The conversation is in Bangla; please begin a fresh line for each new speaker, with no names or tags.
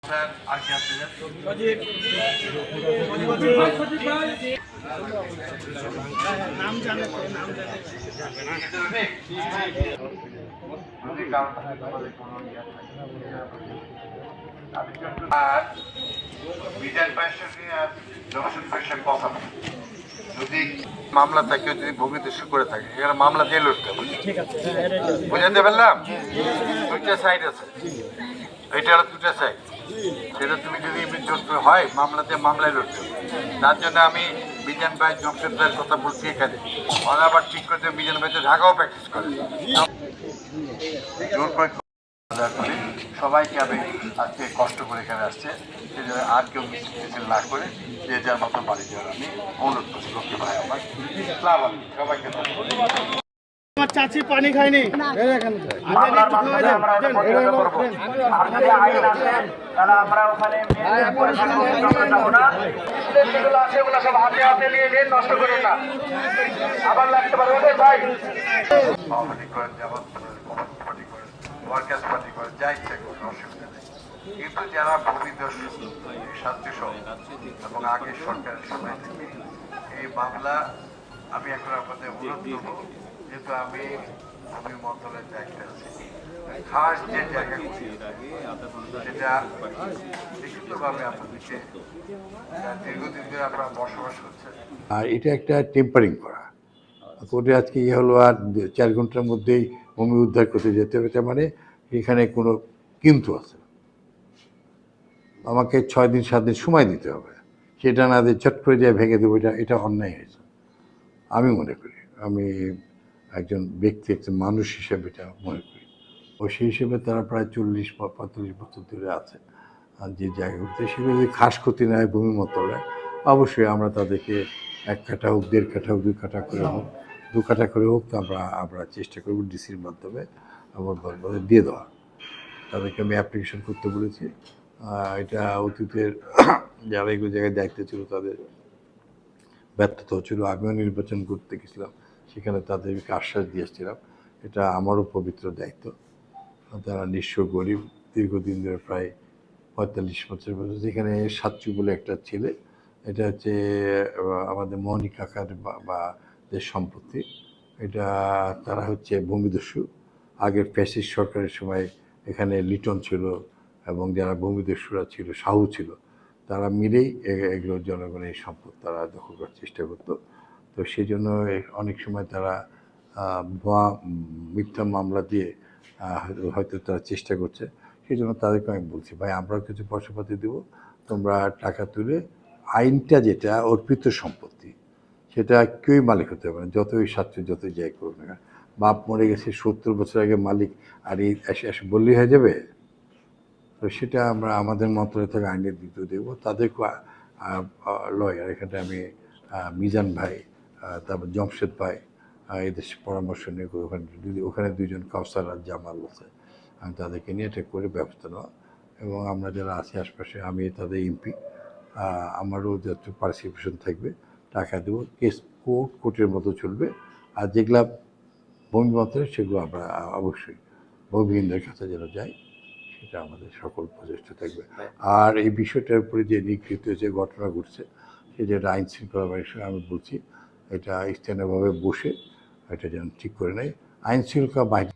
স্যার আর কি আছে
নাম জানে নাম জানে
যদি কারণ থাকে তোমাদের কোনো আর বিধান পরিষদ আর জনসন পরিষদ কথা যদি মামলা থাকে যদি ভূমিদস্য করে থাকে এখানে মামলা দিয়ে লড়তে হবে।
ঠিক আছে
বুঝাতে পারলাম? দুইটা সাইড আছে, এটা হলো দুটা সাইড। সেটা তুমি যদি জোর হয় মামলায় লড়তে হবে। তার জন্য আমি বিধান ভাই জমশেদ ভাইয়ের কথা বলছি এখানে। ওরা আবার ঠিক করে বিধান ভাই তো ঢাকাও প্র্যাকটিস করে জোর করে সবাইকে আমি আজকে কষ্ট করে এখানে আসছে সেই জন্য আর কেউ মিছিল না করে যে যার মতো বাড়ি যাওয়ার আমি অনুরোধ করছি। লক্ষ্মী ভাই আমার সবাইকে
আমার চাচি পানি খায়নি
আমরা ওখানে সব হাতে হাতে নিয়ে নিন, নষ্ট করুন না, আবার লাগতে পারে ভাই।
সভাপতি করেন, যেমন পার্টি করেন, ওয়ার্কার্স পার্টি করেন, যা ইচ্ছা করেন, অসুবিধা নেই। কিন্তু যারা ভূমিদস্যু সাহায্য এবং আগের সরকারের সময় থেকে এই মামলা আমি এখন আপনাদের অনুরোধ করব, যেহেতু আমি ভূমি মন্ত্রণালয়ের দায়িত্বে আছি, খাস যে জায়গাগুলি সেটা লিখিতভাবে আপনাদেরকে দীর্ঘদিন ধরে আপনারা বসবাস করছেন আর এটা একটা টেম্পারিং করা কোর্টে আজকে হলো আর 4 ঘন্টার মধ্যেই ভূমি উদ্ধার করতে যেতে হবে, তার মানে এখানে কোনো কিন্তু আছে। আমাকে 6 দিন 7 দিন সময় দিতে হবে, সেটা না দিয়ে চট করে দিয়ে ভেঙে দেবো, এটা অন্যায় হয়েছে আমি মনে করি। আমি একজন ব্যক্তি, একজন মানুষ হিসেবে এটা মনে করি। ও সেই হিসেবে তারা প্রায় 40-45 বছর ধরে আছে আর যে জায়গাগুলোতে সেগুলো যদি খাস ক্ষতি না হয় ভূমি মন্ত্রণালয়, অবশ্যই আমরা তাদেরকে 1 কাঠা হোক, 1.5 কাঠা হোক, 2 কাঠা করে হোক, 2 কাঠা করে হোক, তো আমরা চেষ্টা করব ডিসির মাধ্যমে আমার দিয়ে দেওয়া। তাদেরকে আমি অ্যাপ্লিকেশন করতে বলেছি। এটা অতীতের যারা এগুলো জায়গায় দায়িত্ব ছিল তাদের ব্যর্থতা হচ্ছিল। আমিও নির্বাচন করতে গেছিলাম, সেখানে তাদেরকে আশ্বাস দিয়েছিলাম এটা আমারও পবিত্র দায়িত্ব। তারা নিঃস্ব গরিব, দীর্ঘদিন ধরে প্রায় 45 বছর যেখানে সাচ্চু বলে একটা ছেলে, এটা হচ্ছে আমাদের মোহনী কাকার বা দেশ সম্পত্তি। এটা তারা হচ্ছে ভূমিদস্যু। আগের ফ্যাসিস্ট সরকারের সময় এখানে লিটন ছিল এবং যারা ভূমিদস্যুরা ছিল, সাহু ছিল, তারা মিলেই এগুলো জনগণের এই সম্পদ তারা দখল করার চেষ্টা করতো। তো সেই জন্য অনেক সময় তারা ভুয়া মিথ্যা মামলা দিয়ে হয়তো তারা চেষ্টা করছে। সেই জন্য তাদেরকে আমি বলছি, ভাই আমরাও কিছু পয়সাপাতি দেবো, তোমরা টাকা তুলে আইনটা যেটা অর্পিত সম্পত্তি সেটা কেউই মালিক হতে পারে না, যতই সাথে যতই যাই করুক না। বাপ মরে গেছে 70 বছর আগে মালিক, আর এই এসে বললেই হয়ে যাবে? তো সেটা আমরা আমাদের মন্ত্রণালয় থেকে আইনের দিতে দেবো। তাদেরকে লয়ার এখানে আমি মিজান ভাই, তারপর জমশেদ ভাই, এদের পরামর্শ নিয়ে ওখানে 2জন কাউসার আর জামাল আছে, আমি তাদেরকে নিয়ে এটা করে ব্যবস্থা নেওয়া। এবং আমরা যারা আছি আশপাশে, আমি তাদের এমপি, আমারও যত পার্টিসিপেশন থাকবে, টাকা দেবো, কেস কোর্টের মতো চলবে। আর যেগুলা ভূমি মন্ত্রণালয় সেগুলো আমরা অবশ্যই ভূমিহীনদের কাছে যেন যাই, সেটা আমাদের সকল প্রচেষ্টা থাকবে। আর এই বিষয়টার উপরে যে নিগৃহীত যে ঘটনা ঘটছে, যেটা আইন শৃঙ্খলা বাহিনীর সঙ্গে আমি বলছি, এটা স্থানীয়ভাবে বসে এটা যেন ঠিক করে নেয়। আইন শৃঙ্খলা বাহিনী